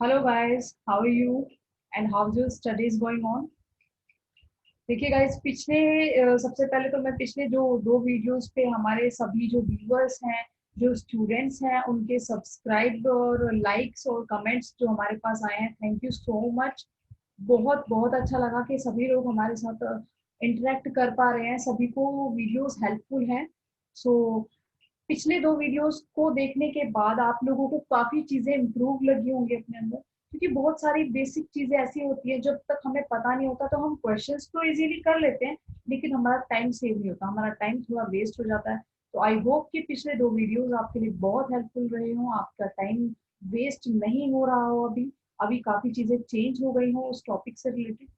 Hello guys, how are you and how your studies going on. देखिए guys, पिछले सबसे पहले तो मैं पिछले जो दो वीडियोस पे हमारे सभी जो व्यूअर्स हैं, जो स्टूडेंट्स हैं, उनके सब्सक्राइब और लाइक्स और कमेंट्स जो हमारे पास आए हैं, थैंक यू सो मच। बहुत बहुत अच्छा लगा कि सभी लोग हमारे साथ इंटरेक्ट कर पा रहे हैं, सभी को वीडियोस हेल्पफुल हैं। सो पिछले दो वीडियोस को देखने के बाद आप लोगों को काफी चीजें इम्प्रूव लगी होंगी अपने अंदर, क्योंकि बहुत सारी बेसिक चीजें ऐसी होती है जब तक हमें पता नहीं होता तो हम क्वेश्चंस तो इजीली कर लेते हैं, लेकिन हमारा टाइम सेव नहीं होता, हमारा टाइम थोड़ा वेस्ट हो जाता है। तो आई होप कि पिछले दो वीडियोस आपके लिए बहुत हेल्पफुल रहे हों, आपका टाइम वेस्ट नहीं हो रहा हो। अभी अभी काफी चीजें चेंज हो गई हो उस टॉपिक से रिलेटेड।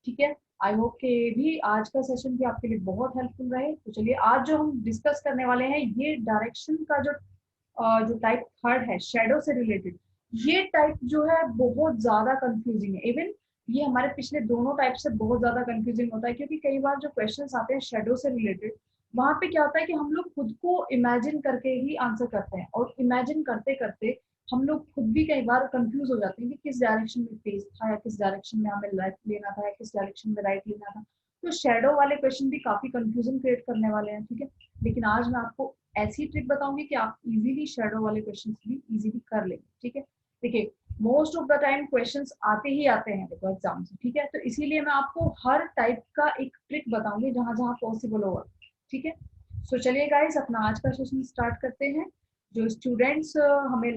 ठीक है, आई होप के भी आज का सेशन भी आपके लिए बहुत हेल्पफुल रहे। तो चलिए, आज जो हम डिस्कस करने वाले हैं, ये डायरेक्शन का जो टाइप थर्ड है, शेडो से रिलेटेड। ये टाइप जो है बहुत ज्यादा कंफ्यूजिंग है। इवन ये हमारे पिछले दोनों टाइप से बहुत ज्यादा कंफ्यूजिंग होता है, क्योंकि कई बार जो क्वेश्चंस आते हैं शेडो से रिलेटेड, वहां पे क्या होता है कि हम लोग खुद को इमेजिन करके ही आंसर करते हैं, और इमेजिन करते करते हम लोग खुद भी कई बार कंफ्यूज हो जाते हैं कि किस डायरेक्शन में फेस था, या किस डायरेक्शन में हमें लेफ्ट लेना था, या किस डायरेक्शन में राइट लेना था। तो शेडो वाले क्वेश्चन भी काफी कंफ्यूजन क्रिएट करने वाले हैं। ठीक है, लेकिन आज मैं आपको ऐसी ट्रिक बताऊंगी कि आप इजीली शेडो वाले क्वेश्चंस भी इजीली कर लेंगे। ठीक है, देखिए, most of the time questions आते ही आते हैं देखो एग्जाम से। ठीक है, तो इसीलिए मैं आपको हर टाइप का एक ट्रिक बताऊंगी जहां जहां पॉसिबल होगा। ठीक है, सो चलिए गाइस, अपना आज का सेशन स्टार्ट करते हैं। जो स्टूडेंट्स हमें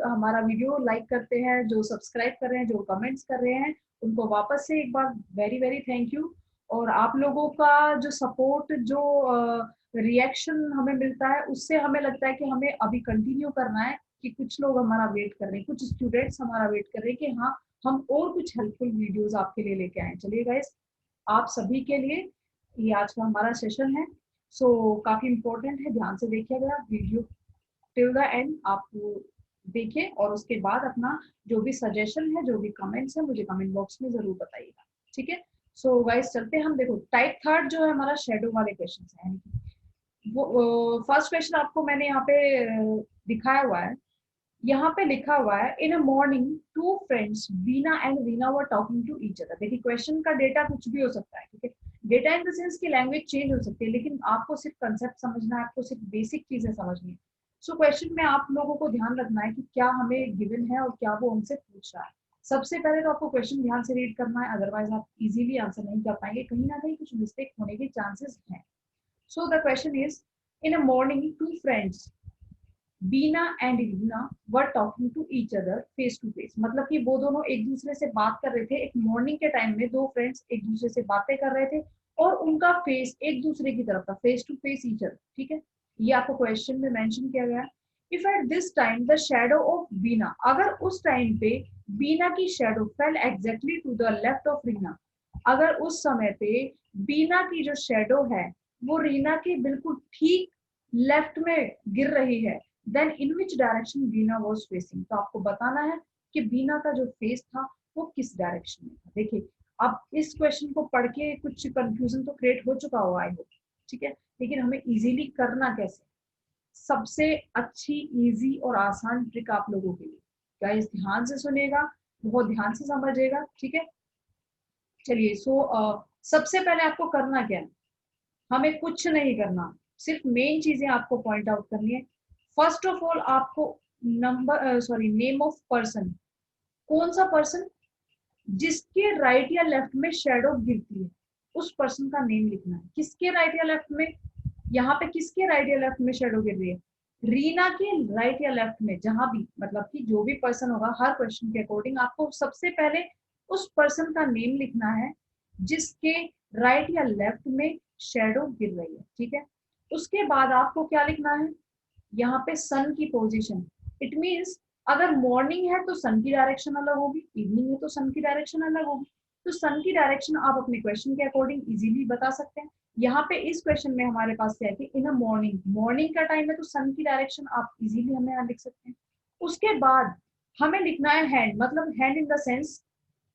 हमारा वीडियो लाइक करते हैं, जो सब्सक्राइब कर रहे हैं, जो कमेंट्स कर रहे हैं, उनको वापस से एक बार वेरी वेरी थैंक यू। और आप लोगों का जो सपोर्ट, जो रिएक्शन हमें मिलता है, उससे हमें लगता है कि हमें अभी कंटिन्यू करना है, कि कुछ लोग हमारा वेट कर रहे हैं, कुछ स्टूडेंट्स हमारा वेट कर रहे हैं कि हाँ, हम और कुछ हेल्पफुल वीडियोस आपके लिए लेके आए। चलिए गाइस, आप सभी के लिए ये आज का हमारा सेशन है। सो काफी इंपॉर्टेंट है, ध्यान से देखिएगा वीडियो टिल द एंड। आप देखिए और उसके बाद अपना जो भी सजेशन है, जो भी कमेंट्स है, मुझे कमेंट बॉक्स में जरूर बताइएगा। ठीक है, सो गाइस चलते हैं हम। देखो, टाइप थर्ड जो है हमारा शेडो वाले क्वेश्चन है, वो फर्स्ट क्वेश्चन आपको मैंने यहाँ पे दिखाया हुआ है। यहाँ पे लिखा हुआ है, in a morning two friends Beena and Reena were talking to each other. देखिए, क्वेश्चन का डेटा कुछ भी हो सकता है। ठीक है, डेटा इन द सेंस की लैंग्वेज चेंज हो सकती है, लेकिन आपको सिर्फ कंसेप्ट समझना है, आपको सिर्फ बेसिक चीजें समझनी है। सो क्वेश्चन में आप लोगों को ध्यान रखना है कि क्या हमें गिवन है और क्या वो हमसे पूछ रहा है। सबसे पहले तो आपको क्वेश्चन ध्यान से रीड करना है, अदरवाइज आप इजीली आंसर नहीं कर पाएंगे, कहीं ना कहीं कुछ मिस्टेक होने के चांसेस हैं। So the question is, in a morning two friends Beena and Reena were talking to each other face to face. मतलब कि वो दोनों एक दूसरे से बात कर रहे थे, एक मॉर्निंग के टाइम में दो फ्रेंड्स एक दूसरे से बातें कर रहे थे, और उनका फेस एक दूसरे की तरफ था, face to face each other. ठीक है, ये आपको क्वेश्चन में मेंशन किया गया है। If at this time the shadow of Beena, अगर उस टाइम पे बीना की shadow fell exactly to the left of Reena, अगर उस समय पे बीना की जो शेडो है वो रीना के बिल्कुल ठीक लेफ्ट में गिर रही है, then in which direction Beena was facing. तो आपको बताना है कि बीना का जो फेस था वो किस डायरेक्शन में था। देखिए, अब इस क्वेश्चन को पढ़ के कुछ कंफ्यूजन तो क्रिएट हो चुका होगा आई होप। ठीक है, लेकिन हमें इजीली करना कैसे, सबसे अच्छी इजी और आसान ट्रिक आप लोगों के लिए। गाइस ध्यान से सुनेगा, बहुत ध्यान से समझेगा। ठीक है, चलिए, सबसे पहले आपको करना क्या है, हमें कुछ नहीं करना, सिर्फ मेन चीजें आपको पॉइंट आउट करनी है। फर्स्ट ऑफ ऑल आपको नेम ऑफ पर्सन, कौन सा पर्सन जिसके राइट या लेफ्ट में शेडो गिरती है, उस पर्सन का नेम लिखना है। किसके राइट या लेफ्ट में, यहाँ पे किसके राइट या लेफ्ट में शेडो गिर रही है, रीना के राइट या लेफ्ट में, जहां भी, मतलब कि जो भी पर्सन होगा, हर क्वेश्चन के अकॉर्डिंग आपको सबसे पहले उस पर्सन का नेम लिखना है जिसके राइट या लेफ्ट में शेडो गिर रही है। ठीक है, उसके बाद आपको क्या लिखना है, यहाँ पे सन की पोजीशन। इट मीन्स अगर मॉर्निंग है तो सन की डायरेक्शन अलग होगी, इवनिंग है तो सन की डायरेक्शन अलग होगी। तो सन की डायरेक्शन आप अपने क्वेश्चन के अकॉर्डिंग इजीली बता सकते हैं। यहाँ पे इस क्वेश्चन में हमारे पास क्या है कि इन अ मॉर्निंग, मॉर्निंग का टाइम है तो सन की डायरेक्शन आप इजीली हमें यहाँ लिख सकते हैं। उसके बाद हमें लिखना है हैंड, मतलब हैंड इन द सेंस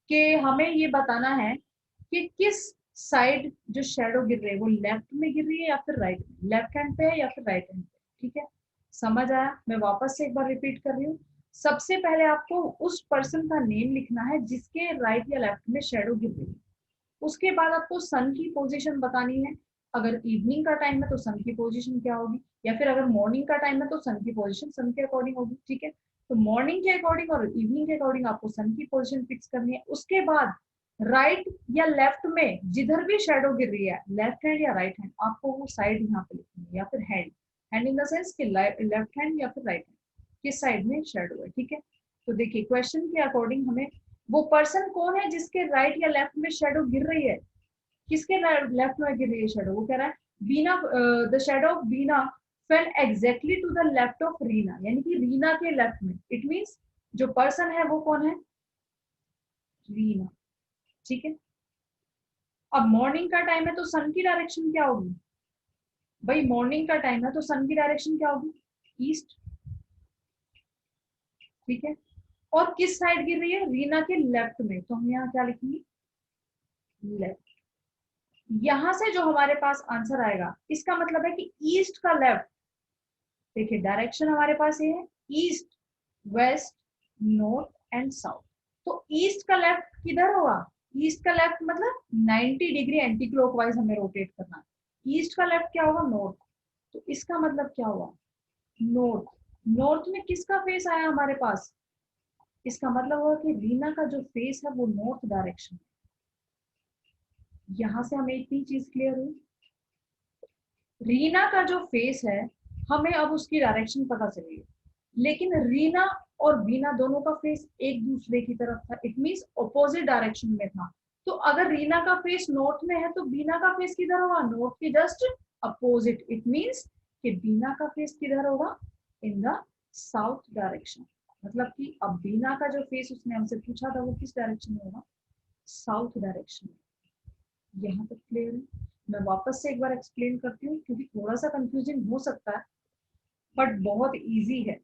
कि हमें ये बताना है कि किस साइड जो शेडो गिर रही है, वो लेफ्ट में गिर रही है या फिर राइट में, लेफ्ट हैंड पे है या फिर राइट हैंड पे। ठीक है, समझ आया? मैं वापस से एक बार रिपीट कर रही हूँ। सबसे पहले आपको उस पर्सन का नेम लिखना है जिसके राइट या लेफ्ट में शेडो गिर रही है। उसके बाद आपको सन की पोजीशन बतानी है। अगर इवनिंग का टाइम है तो सन की पोजीशन क्या होगी, या फिर अगर मॉर्निंग का टाइम है तो सन की पोजीशन सन के अकॉर्डिंग होगी। ठीक है, तो मॉर्निंग के अकॉर्डिंग और इवनिंग के अकॉर्डिंग आपको सन की पोजीशन फिक्स करनी है। उसके बाद राइट या लेफ्ट में जिधर भी शेडो गिर रही है, लेफ्ट हैंड या राइट हैंड, आपको वो साइड यहाँ पे लिखनी है, या फिर hand, hand in the sense कि लेफ्ट हैंड या फिर राइट हैंड किस साइड में शेडो है। ठीक है, तो देखिए क्वेश्चन के अकॉर्डिंग हमें वो पर्सन कौन है जिसके राइट या लेफ्ट में शेडो गिर रही है, किसके लेफ्ट में गिर रही है शेडो, वो कह रहा है Beena, the shadow of Beena fell exactly to the left of Reena, यानी कि रीना के लेफ्ट में। इट मींस जो पर्सन है वो कौन है, रीना। ठीक है, अब मॉर्निंग का टाइम है तो सन की डायरेक्शन क्या होगी, भाई मॉर्निंग का टाइम है तो सन की डायरेक्शन क्या होगी, ईस्ट। ठीक है, और किस साइड गिर रही है, रीना के लेफ्ट में, तो हम यहाँ क्या लिखेंगे, लेफ्ट। यहां से जो हमारे पास आंसर आएगा इसका मतलब है कि ईस्ट का लेफ्ट, देखिए डायरेक्शन हमारे पास ये है, east, west, north and south. तो ईस्ट का लेफ्ट किधर होगा, ईस्ट का लेफ्ट मतलब 90 डिग्री एंटी क्लॉकवाइज हमें रोटेट करना है। ईस्ट का लेफ्ट क्या होगा, नॉर्थ। तो इसका मतलब क्या हुआ, नॉर्थ। नॉर्थ में किसका फेस आया हमारे पास, इसका मतलब होगा कि रीना का जो फेस है वो नॉर्थ डायरेक्शन। यहां से हमें इतनी चीज क्लियर हुई, रीना का जो फेस है हमें अब उसकी डायरेक्शन पता चलेगी, लेकिन रीना और बीना दोनों का फेस एक दूसरे की तरफ था, इट मींस ऑपोजिट डायरेक्शन में था। तो अगर रीना का फेस नॉर्थ में है तो बीना का फेस किधर होगा, नॉर्थ के जस्ट अपोजिट। इट मींस कि बीना का फेस किधर होगा, इन द साउथ डायरेक्शन। मतलब कि अब बीना का जो फेस उसने हमसे पूछा था वो किस डायरेक्शन में होगा, साउथ डायरेक्शन में। यहाँ तक क्लियर है। मैं वापस से एक बार एक्सप्लेन करती हूँ क्योंकि थोड़ा सा कंफ्यूजिंग हो सकता है बट बहुत इजी है।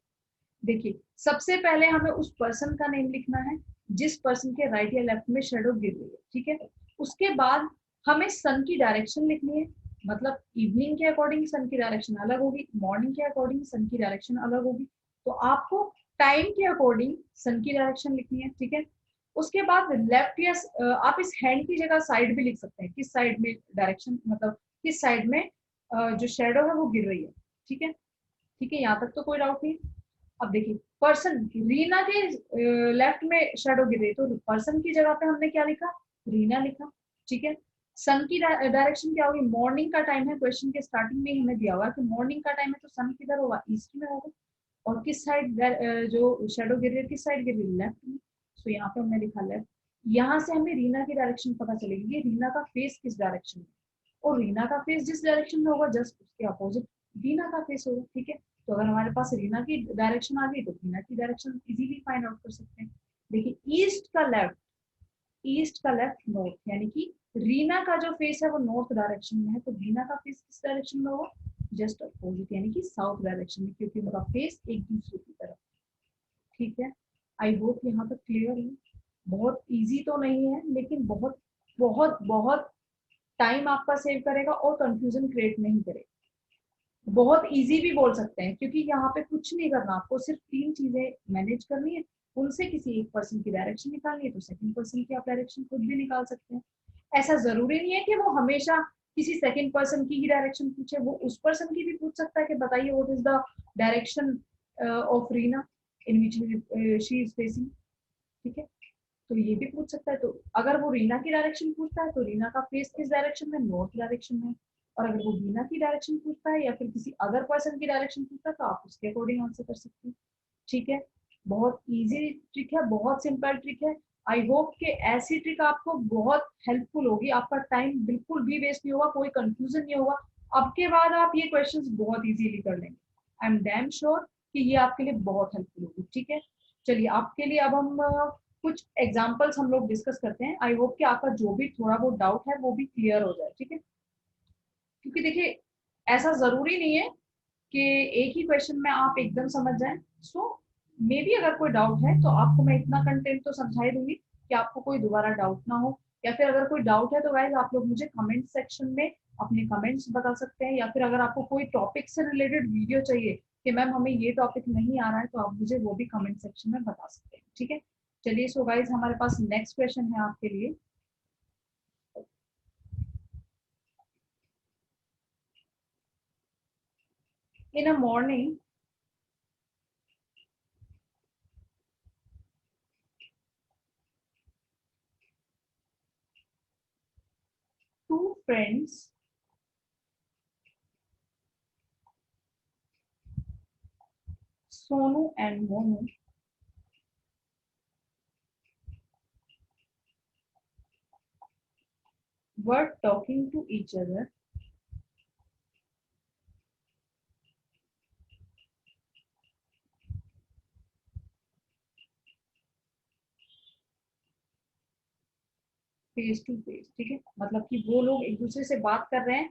देखिए सबसे पहले हमें उस पर्सन का नेम लिखना है जिस पर्सन के राइट या लेफ्ट में शेडो गिर रही है। ठीक है, उसके बाद हमें सन की डायरेक्शन लिखनी है, मतलब इवनिंग के अकॉर्डिंग सन की डायरेक्शन अलग होगी, मॉर्निंग के अकॉर्डिंग सन की डायरेक्शन अलग होगी। तो आपको टाइम के अकॉर्डिंग सन की डायरेक्शन लिखनी है। ठीक है, उसके बाद लेफ्ट या आप इस हैंड की जगह साइड भी लिख सकते हैं, किस साइड में डायरेक्शन, मतलब किस साइड में जो शेडो है वो गिर रही है। ठीक है, ठीक है, यहाँ तक तो कोई डाउट नहीं। अब देखिए पर्सन, रीना के लेफ्ट में शेडो गिर रही है तो पर्सन की जगह पे हमने क्या लिखा, रीना लिखा। ठीक है, सन की डायरेक्शन क्या होगी, मॉर्निंग का टाइम है, क्वेश्चन के स्टार्टिंग में ही हमें दिया हुआ है कि मॉर्निंग का टाइम है तो सन किधर होगा, ईस्ट में होगा। और किस साइड जो शेडो गिर रही है किस साइड गिर रही है, लेफ्ट में। तो यहाँ पे हमने लिखा लेफ्ट। यहाँ से हमें रीना की डायरेक्शन पता चलेगी कि रीना का फेस किस डायरेक्शन में, और रीना का फेस जिस डायरेक्शन में होगा जस्ट उसके अपोजिट रीना का फेस होगा। ठीक है, तो अगर हमारे पास रीना की डायरेक्शन आ गई तो रीना की डायरेक्शन इजीली फाइंड आउट कर सकते हैं। देखिए ईस्ट का लेफ्ट, ईस्ट का लेफ्ट, नॉर्थ, यानी कि रीना का जो फेस है वो नॉर्थ डायरेक्शन में है, तो रीना का फेस किस डायरेक्शन में होगा, जस्ट अपोजिट, यानी कि साउथ डायरेक्शन में, क्योंकि उनका फेस एक दूसरे की तरफ। ठीक है, आई होप यहाँ तक क्लियर है। बहुत इजी तो नहीं है लेकिन बहुत बहुत बहुत टाइम आपका सेव करेगा और कंफ्यूजन क्रिएट नहीं करेगा। बहुत इजी भी बोल सकते हैं क्योंकि यहाँ पे कुछ नहीं करना, आपको सिर्फ 3 चीजें मैनेज करनी है, उनसे किसी एक पर्सन की डायरेक्शन निकालनी है, तो सेकंड पर्सन की आप डायरेक्शन खुद भी निकाल सकते हैं। ऐसा जरूरी नहीं है कि वो हमेशा किसी सेकंड पर्सन की ही डायरेक्शन पूछे, वो उस पर्सन की भी पूछ सकता है कि बताइए what is the direction of Reena in which she is facing. ठीक है, तो ये भी पूछ सकता है। तो अगर वो रीना की डायरेक्शन पूछता है तो रीना का फेस किस डायरेक्शन में, नॉर्थ डायरेक्शन में। और अगर वो रीना की डायरेक्शन पूछता है या फिर किसी अदर पर्सन की डायरेक्शन पूछता है तो आप उसके अकॉर्डिंग आंसर कर सकते हैं। ठीक है, बहुत इजी ट्रिक है, बहुत सिंपल ट्रिक है। आई होप कि ऐसी ट्रिक आपको बहुत हेल्पफुल होगी, आपका टाइम बिल्कुल भी वेस्ट नहीं होगा, कोई कंफ्यूजन नहीं होगा। अब के बाद आप ये क्वेश्चंस बहुत इजीली कर लेंगे। आई एम डैम श्योर कि ये आपके लिए बहुत हेल्पफुल होगी। ठीक है, चलिए आपके लिए अब हम कुछ एग्जाम्पल्स हम लोग डिस्कस करते हैं। आई होप कि आपका जो भी थोड़ा बहुत डाउट है वो भी क्लियर हो जाए। ठीक है, क्योंकि देखिए ऐसा जरूरी नहीं है कि एक ही क्वेश्चन में आप एकदम समझ जाएं। सो मे बी अगर कोई डाउट है तो आपको मैं इतना कंटेंट तो समझा ही दूंगी कि आपको कोई दोबारा डाउट ना हो। या फिर अगर कोई डाउट है तो गाइज आप लोग मुझे कमेंट सेक्शन में अपने कमेंट्स बता सकते हैं, या फिर अगर आपको कोई टॉपिक से रिलेटेड वीडियो चाहिए कि मैम हमें ये टॉपिक नहीं आ रहा है, तो आप मुझे वो भी कमेंट सेक्शन में बता सकते हैं, ठीक है। चलिए, सो गाइज हमारे पास नेक्स्ट क्वेश्चन है आपके लिए। In a morning, two friends Sonu and Monu were talking to each other face to face, ठीक है। मतलब कि वो लोग एक दूसरे से बात कर रहे हैं,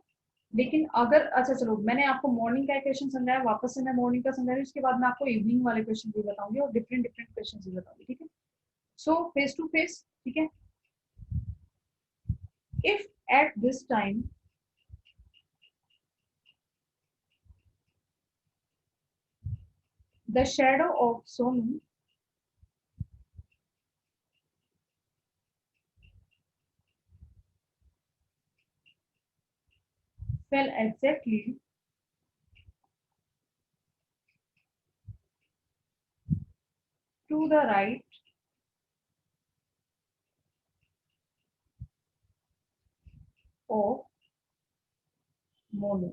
लेकिन अगर, अच्छा चलो, मैंने आपको मॉर्निंग का क्वेश्चन समझाया, वापस से मैं मॉर्निंग का समझा रही हूँ, उसके बाद मैं आपको इवनिंग वाले क्वेश्चन भी बताऊंगी और डिफरेंट डिफरेंट क्वेश्चन भी बताऊंगी, ठीक है। सो फेस टू फेस, ठीक है। If at this time the shadow of Sonu fell exactly to the right of Monu,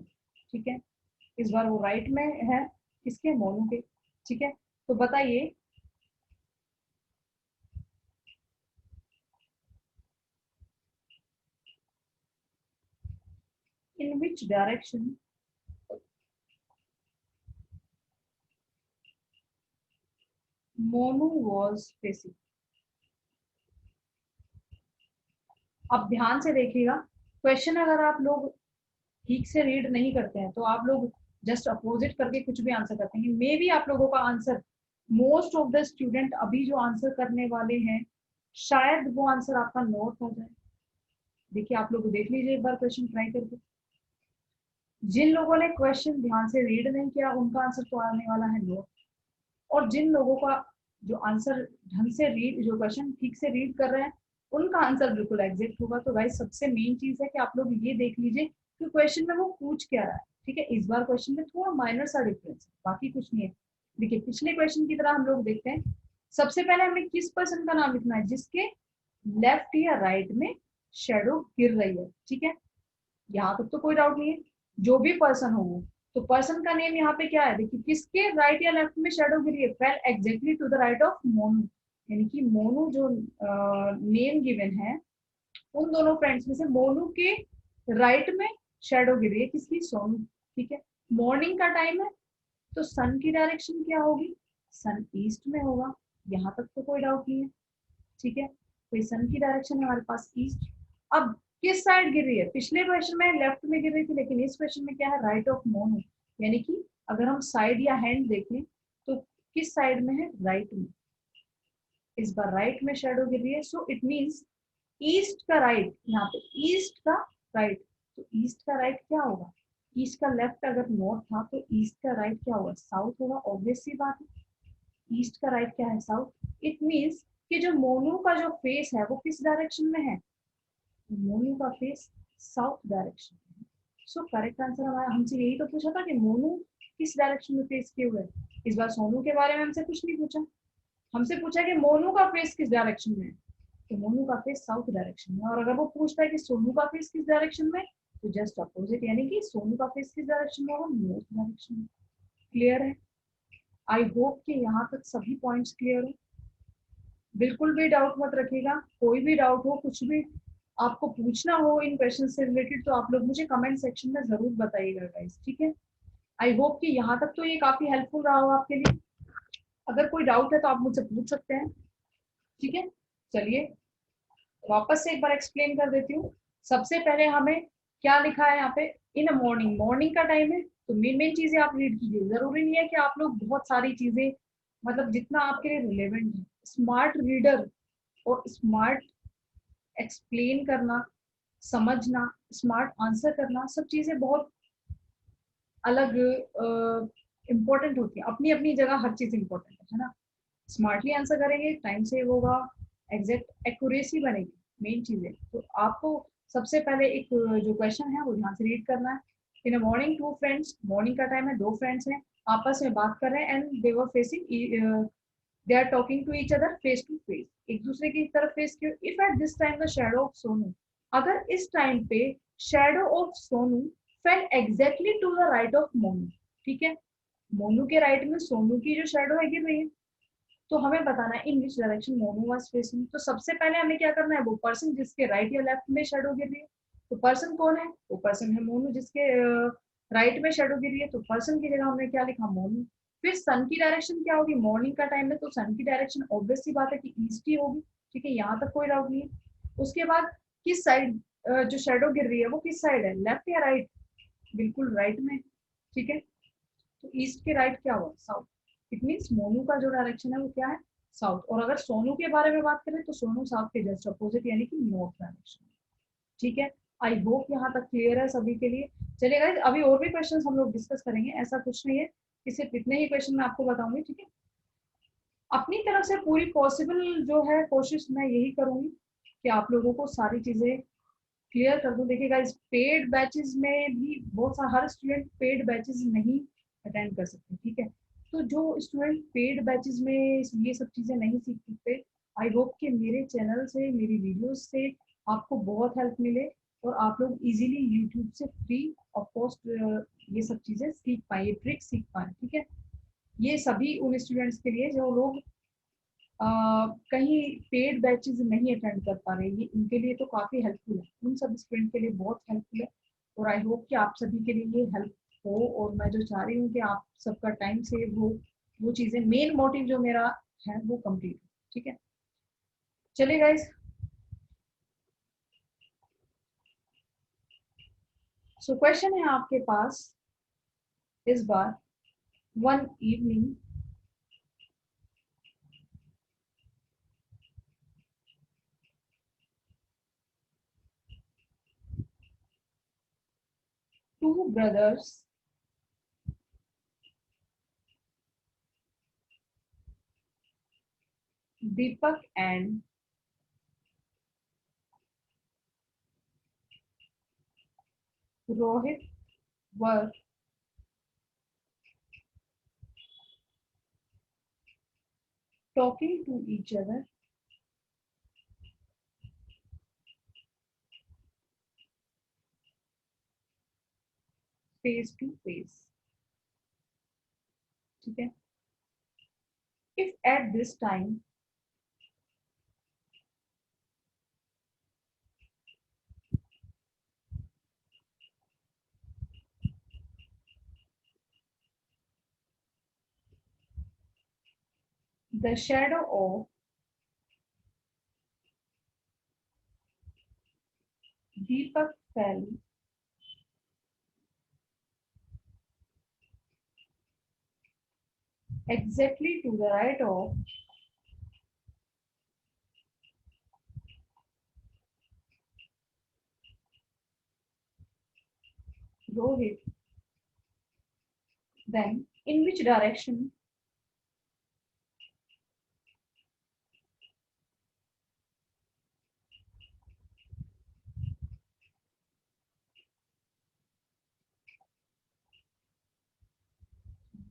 ठीक है। इस बार वो राइट में है, किसके, मोनू के, ठीक है। तो बताइए, in which direction Monu was facing. अब ध्यान से देखिएगा, क्वेश्चन अगर आप लोग ठीक से रीड नहीं करते हैं तो आप लोग जस्ट अपोजिट करके कुछ भी आंसर करते हैं, मे बी आप लोगों का answer, most of the student अभी जो आंसर करने वाले हैं, शायद वो आंसर आपका नोट हो जाए। देखिए, आप लोग देख लीजिए एक बार क्वेश्चन ट्राई करके। जिन लोगों ने क्वेश्चन ध्यान से रीड नहीं किया उनका आंसर तो आने वाला है नोट, और जिन लोगों का जो आंसर ढंग से रीड, जो क्वेश्चन ठीक से रीड कर रहे हैं, उनका आंसर बिल्कुल एग्जैक्ट होगा। तो गाइस, सबसे मेन चीज है कि आप लोग ये देख लीजिए कि क्वेश्चन में वो पूछ क्या रहा है, ठीक है। इस बार क्वेश्चन में थोड़ा माइनर सा डिफरेंस है, बाकी कुछ नहीं है। देखिए, पिछले क्वेश्चन की तरह हम लोग देखते हैं, सबसे पहले हमें किस पर्सन का नाम लिखना है जिसके लेफ्ट या राइट में शेडो गिर रही है, ठीक है। यहाँ तक तो कोई डाउट नहीं है, जो भी पर्सन हो। तो पर्सन का नेम यहाँ पे क्या है, देखिए, किसके राइट या लेफ्ट में शेडो गिरी है, fell exactly to the right of Monu, यानी कि मोनू जो नेम गिवन है, उन दोनों फ्रेंड्स में से मोनू के राइट में शेडो गिरी है, किसकी, सोनू, ठीक है। मॉर्निंग का टाइम है, तो सन की डायरेक्शन क्या होगी, सन ईस्ट में होगा, यहाँ तक तो कोई डाउट नहीं है, ठीक है। तो सन की डायरेक्शन है हमारे पास ईस्ट। अब किस साइड गिर रही है, पिछले क्वेश्चन में लेफ्ट में गिर रही थी, लेकिन इस क्वेश्चन में क्या है, राइट ऑफ मोनू, यानी कि अगर हम साइड या हैंड देखें तो किस साइड में है, राइट में। इस बार राइट में शेडो गिर रही है, सो इट मींस ईस्ट का राइट, यहाँ पे ईस्ट का राइट, तो ईस्ट का राइट क्या होगा, ईस्ट का लेफ्ट अगर नॉर्थ था तो ईस्ट का राइट क्या होगा, साउथ होगा, ऑब्वियस सी बात है। ईस्ट का राइट क्या है, साउथ। इट मींस कि जो मोनू का जो फेस है वो किस डायरेक्शन में है, मोनू का फेस साउथ डायरेक्शन में। सो करेक्ट आंसर हमारा, हमसे यही तो पूछा था कि मोनू किस डायरेक्शन में फेस किए हुए। इस बार सोनू के बारे में हमसे कुछ नहीं पूछा, हमसे पूछा कि मोनू का फेस किस डायरेक्शन में है, तो मोनू का फेस साउथ डायरेक्शन में। और अगर वो पूछता है कि सोनू का फेस किस डायरेक्शन में, तो जस्ट अपोजिट, यानी कि सोनू का फेस किस डायरेक्शन में होगा, नॉर्थ डायरेक्शन में। क्लियर है? आई होप कि यहाँ तक सभी पॉइंट्स क्लियर हो। बिल्कुल भी डाउट मत रखिएगा, कोई भी डाउट हो, कुछ भी आपको पूछना हो इन क्वेश्चन से रिलेटेड, तो आप लोग मुझे कमेंट सेक्शन में जरूर बताइएगा गाइस, ठीक है। आई होप कि यहाँ तक तो ये काफी हेल्पफुल रहा हो आपके लिए। अगर कोई डाउट है तो आप मुझसे पूछ सकते हैं, ठीक है। चलिए, वापस से एक बार एक्सप्लेन कर देती हूँ। सबसे पहले हमें क्या लिखा है यहाँ पे, इन अ मॉर्निंग, मॉर्निंग का टाइम है, तो मेन मेन चीजें आप रीड कीजिए। जरूरी नहीं है कि आप लोग बहुत सारी चीजें, मतलब जितना आपके लिए रिलेवेंट है, स्मार्ट रीडर और स्मार्ट एक्सप्लेन करना, समझना, स्मार्ट आंसर करना, सब चीजें बहुत अलग इंपॉर्टेंट होती है, अपनी अपनी जगह हर चीज इंपॉर्टेंट है ना। स्मार्टली आंसर करेंगे, टाइम सेव होगा, एग्जैक्ट एक्यूरेसी बनेगी, मेन चीज है। तो आपको सबसे पहले एक जो क्वेश्चन है वो ध्यान से रीड करना है। In a morning two friends, morning का टाइम है, दो फ्रेंड्स हैं, आपस में बात कर रहे हैं, and they were facing, they are talking to each other face to face, एक दूसरे की तरफ फेस किया। If at this time the shadow of Sonu, अगर इस टाइम पे shadow of Sonu fell exactly to the right of Monu, ठीक है, मोनू के राइट में सोनू की जो शैडो है गिर रही है, तो हमें बताना है in which direction Monu was facing. तो सबसे पहले हमें क्या करना है, वो पर्सन जिसके राइट या लेफ्ट में शेडो गिर रही है, तो पर्सन कौन है, वो पर्सन है मोनू, जिसके राइट में शेडो गिर रही है, तो पर्सन की जगह हमने क्या लिखा, मोनू। फिर सन की डायरेक्शन क्या होगी, मॉर्निंग का टाइम है तो सन की डायरेक्शन ऑब्वियस सी बात है कि ईस्ट ही होगी, ठीक है, यहाँ तक कोई डाउट नहीं है। उसके बाद किस साइड जो शेडो गिर रही है वो किस साइड है, लेफ्ट या राइट, बिल्कुल राइट में, ठीक है। तो ईस्ट के राइट क्या हुआ, साउथ। इट मीन्स मोनू का जो डायरेक्शन है वो क्या है, साउथ। और अगर सोनू के बारे में बात करें तो सोनू साउथ के जस्ट अपोजिट यानी कि नॉर्थ डायरेक्शन, ठीक है। आई होप यहाँ तक क्लियर है सभी के लिए। चलिए गाइस, अभी और भी क्वेश्चन हम लोग डिस्कस करेंगे, ऐसा कुछ नहीं है कि सिर्फ इतने ही क्वेश्चन मैं आपको बताऊंगी, ठीक है। अपनी तरफ से पूरी पॉसिबल जो है कोशिश मैं यही करूंगी कि आप लोगों को सारी चीजें क्लियर कर दूं। देखिएगा, इस पेड बैचेस में भी बहुत सारा, हर स्टूडेंट पेड बैचेस नहीं अटेंड कर सकते, ठीक है। तो जो स्टूडेंट पेड बैचेस में ये सब चीजें नहीं सीख सकते, आई होप कि मेरे चैनल से, मेरी वीडियोस से आपको बहुत हेल्प मिले और आप लोग इजीली यूट्यूब से फ्री ऑफ कॉस्ट ये सब चीजें सीख पाए, ये ट्रिक सीख पाए, ठीक है। ये सभी उन स्टूडेंट्स के लिए जो लोग कहीं पेड बैचेस नहीं अटेंड कर पा रहे, ये उनके लिए तो काफी हेल्पफुल है, उन सब स्टूडेंट के लिए बहुत हेल्पफुल है। और आई होप कि आप सभी के लिए ये हेल्प हो, और मैं जो चाह रही हूँ कि आप सबका टाइम सेव हो, वो चीजें, मेन मोटिव जो मेरा है वो कंप्लीट हो, ठीक है। चलिए गाइस, सो क्वेश्चन है आपके पास इस बार, one evening two brothers Deepak and Rohit were talking to each other face to face, ठीक है। if at this time the shadow of Deepak fell exactly to the right of Rohit, then in which direction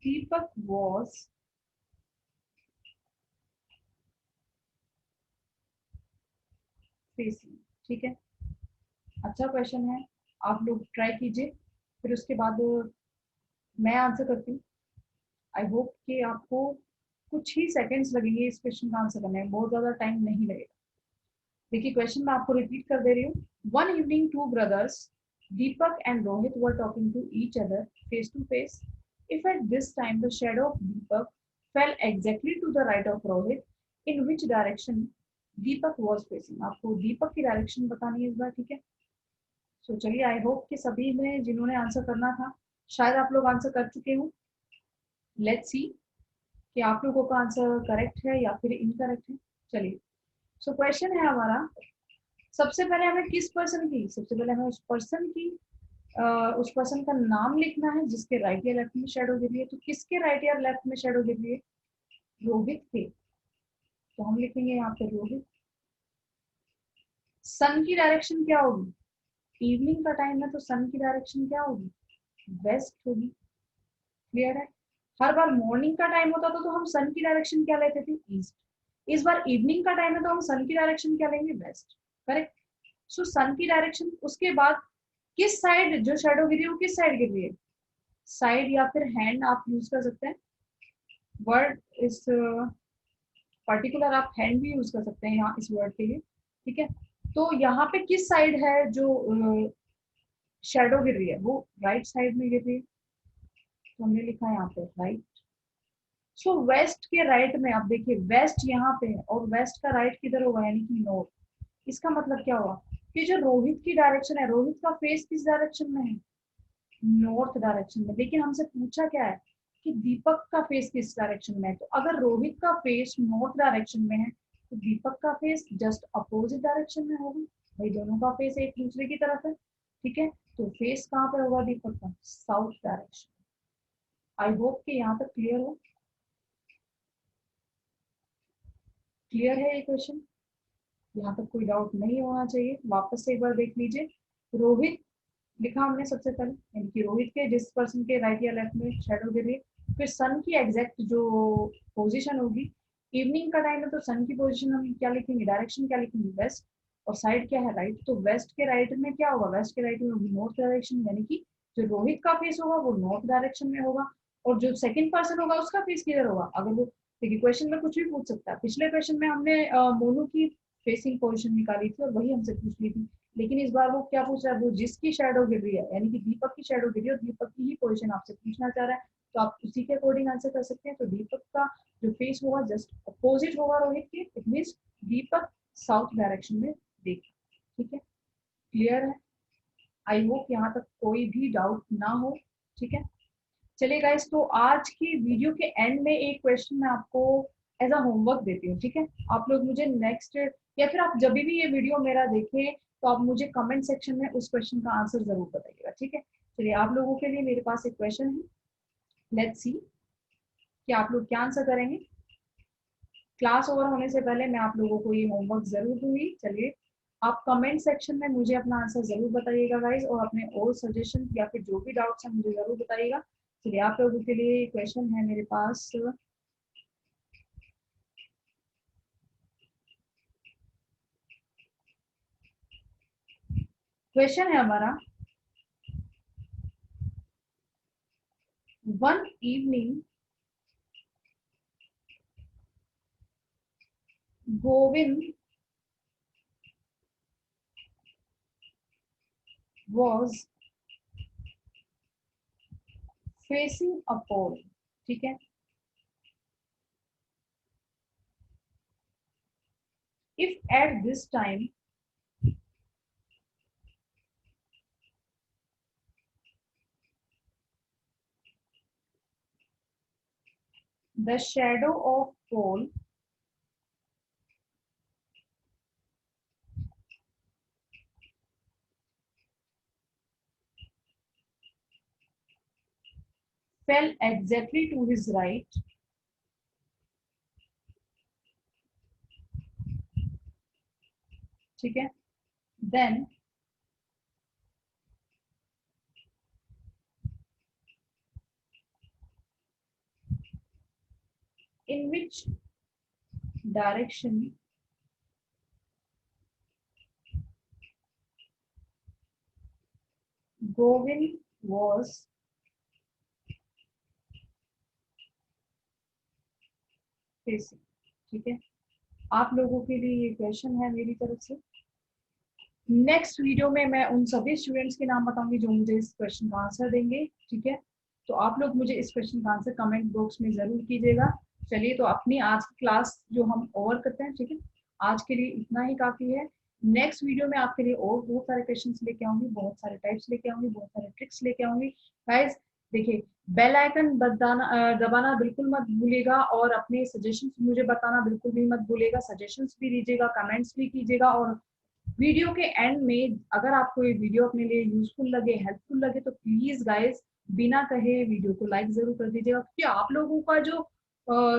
Deepak was facing, ठीक है। अच्छा question है, आप लोग try कीजिए, फिर उसके बाद मैं आंसर करती हूँ। आई होप कि आपको कुछ ही सेकंड्स लगेंगे इस क्वेश्चन का आंसर करने में, बहुत ज्यादा टाइम नहीं लगेगा। देखिए, क्वेश्चन मैं आपको रिपीट कर दे रही हूँ। One evening two brothers Deepak and Rohit were talking to each other face to face. If at this time the shadow of Deepak fell exactly to the right of Rohit, in which direction Deepak was facing. आपको दीपक की direction बतानी है इस बार, ठीक है। सो चलिए, I hope कि सभी ने जिन्होंने आंसर करना था, शायद आप लोग आंसर कर चुके हो। लेट्स सी कि आप लोगों का आंसर करेक्ट है या फिर इनकरेक्ट है। चलिए, सो क्वेश्चन है हमारा, सबसे पहले हमें किस पर्सन की, सबसे पहले हमें उस पर्सन की उस पर्सन का नाम लिखना है जिसके राइट या लेफ्ट में शेडो गिर रही है। तो किसके राइट या लेफ्ट में शेडो गिर रही है? रोहित के। तो हम लिखेंगे यहाँ पे रोहित। सन की डायरेक्शन क्या होगी? इवनिंग का टाइम है तो सन की डायरेक्शन क्या होगी? वेस्ट होगी। क्लियर है? हर बार मॉर्निंग का टाइम होता था तो हम सन की डायरेक्शन क्या लेते थे? ईस्ट। इस बार इवनिंग का टाइम है तो हम सन की डायरेक्शन क्या लेंगे? वेस्ट। करेक्ट। सो सन की डायरेक्शन, उसके बाद किस साइड जो शेडो गिरी है वो किस साइड गिर रही है? साइड या फिर हैंड आप यूज कर सकते हैं। वर्ड इस पर्टिकुलर आप हैंड भी यूज कर सकते हैं यहाँ इस वर्ड के लिए। ठीक है। तो यहाँ पे किस साइड है जो शेडो गिर रही है? वो राइट साइड में गिर रही है। तो हमने लिखा है यहाँ पे राइट। सो वेस्ट के राइट में आप देखिए, वेस्ट यहाँ पे है और वेस्ट का राइट किधर होगा? यानी कि नॉर्थ। इसका मतलब क्या हुआ कि जो रोहित की डायरेक्शन है, रोहित का फेस किस डायरेक्शन में है? नॉर्थ डायरेक्शन में। लेकिन हमसे पूछा क्या है कि दीपक का फेस किस डायरेक्शन में है। तो अगर रोहित का फेस नॉर्थ डायरेक्शन में है तो दीपक का फेस जस्ट अपोजिट डायरेक्शन में होगा। भाई दोनों का फेस एक दूसरे की तरफ है। ठीक है। तो फेस कहाँ पे होगा दीपक का? South direction. आई होप कि यहाँ तक क्लियर हो। क्लियर है ये क्वेश्चन? यहाँ तक कोई डाउट नहीं होना चाहिए। वापस से एक बार देख लीजिए। रोहित लिखा हमने सबसे पहले, यानी कि रोहित के जिस पर्सन के राइट या लेफ्ट में शेडो गिर रही है। फिर सन की एग्जैक्ट जो पोजीशन होगी, इवनिंग का टाइम है तो सन की पोजीशन हम क्या लिखेंगे? डायरेक्शन क्या लिखेंगे? वेस्ट। और साइड क्या है? राइट। तो वेस्ट के राइट में क्या होगा? वेस्ट के राइट में होगी नॉर्थ डायरेक्शन, यानी कि जो रोहित का फेस होगा वो नॉर्थ डायरेक्शन में होगा। और जो सेकंड पर्सन होगा उसका फेस किधर होगा? अगर वो, देखिए क्वेश्चन में कुछ भी पूछ सकता है। पिछले क्वेश्चन में हमने मोनू की फेसिंग पोजीशन निकाली थी और वही हमसे पूछ ली थी। लेकिन इस बार वो क्या पूछ रहा है? वो जिसकी शेडो गिर रही है, यानी कि दीपक की शेडो गिर रही है और दीपक की ही पोजीशन आपसे पूछना चाह रहा है। तो आप उसी के अकॉर्डिंग आंसर कर सकते हैं। तो दीपक का जो फेस होगा जस्ट अपोजिट होगा रोहित के। It means Deepak south direction में देख। ठीक है। क्लियर है? आई होप यहाँ तक कोई भी डाउट ना हो। ठीक है। चलिए गाइस, तो आज की वीडियो के एंड में एक क्वेश्चन मैं आपको एज अ होमवर्क देती हूँ। ठीक है। आप लोग मुझे नेक्स्ट, या फिर आप जब भी ये वीडियो मेरा देखें तो आप मुझे कमेंट सेक्शन में उस क्वेश्चन का आंसर जरूर बताइएगा। ठीक है। चलिए, आप लोगों के लिए मेरे पास एक क्वेश्चन है। लेट्स सी कि आप लोग क्या आंसर करेंगे। क्लास ओवर होने से पहले मैं आप लोगों को ये होमवर्क जरूर दूंगी। चलिए, आप कमेंट सेक्शन में मुझे अपना आंसर जरूर बताइएगा गाइज, और अपने और सजेशन या फिर जो भी डाउट्स हैं मुझे जरूर बताइएगा। चलिए, आप लोगों के लिए क्वेश्चन है मेरे पास। क्वेश्चन है हमारा, one evening Govind was facing a pole। ठीक है। if at this time the shadow of pole fell exactly to his right, ठीक है, then in which direction Govind was facing। ठीक है। आप लोगों के लिए ये क्वेश्चन है मेरी तरफ से। नेक्स्ट वीडियो में मैं उन सभी स्टूडेंट्स के नाम बताऊंगी जो मुझे इस क्वेश्चन का आंसर देंगे। ठीक है। तो आप लोग मुझे इस क्वेश्चन का आंसर कमेंट बॉक्स में जरूर कीजिएगा। चलिए, तो अपनी आज की क्लास जो हम ओवर करते हैं। ठीक है। आज के लिए इतना ही काफी है। नेक्स्ट वीडियो में आपके लिए और बहुत सारे क्वेश्चन लेके आऊंगी, बहुत सारे टाइप्स लेके आऊंगी, बहुत सारे ट्रिक्स लेके आऊंगी। गाइज देखिए, बेल आइकन दबाना बिल्कुल मत भूलिएगा, और अपने सजेशंस मुझे बताना बिल्कुल भी मत भूलिएगा। सजेशंस भी दीजिएगा, कमेंट्स भी कीजिएगा, और वीडियो के एंड में अगर आपको ये वीडियो अपने लिए यूजफुल लगे, हेल्पफुल लगे, तो प्लीज गाइस बिना कहे वीडियो को लाइक जरूर कर दीजिएगा, क्योंकि आप लोगों का जो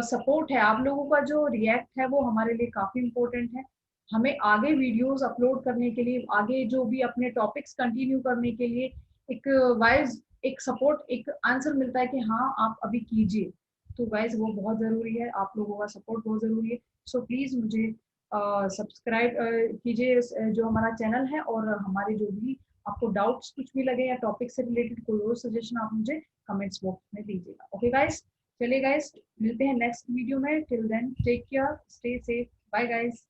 सपोर्ट है, आप लोगों का जो रिएक्ट है, वो हमारे लिए काफी इम्पोर्टेंट है। हमें आगे वीडियोस अपलोड करने के लिए, आगे जो भी अपने टॉपिक्स कंटिन्यू करने के लिए एक वाइज एक सपोर्ट, एक आंसर मिलता है कि हाँ आप अभी कीजिए। तो गाइज वो बहुत जरूरी है, आप लोगों का सपोर्ट बहुत जरूरी है। सो प्लीज मुझे सब्सक्राइब कीजिए जो हमारा चैनल है, और हमारे जो भी आपको डाउट्स कुछ भी लगे या टॉपिक से रिलेटेड कोई और सजेशन आप मुझे कमेंट्स बॉक्स में दीजिएगा। ओके गाइस, चलिए गाइस, मिलते हैं नेक्स्ट वीडियो में। Till then take care, stay safe, bye guys.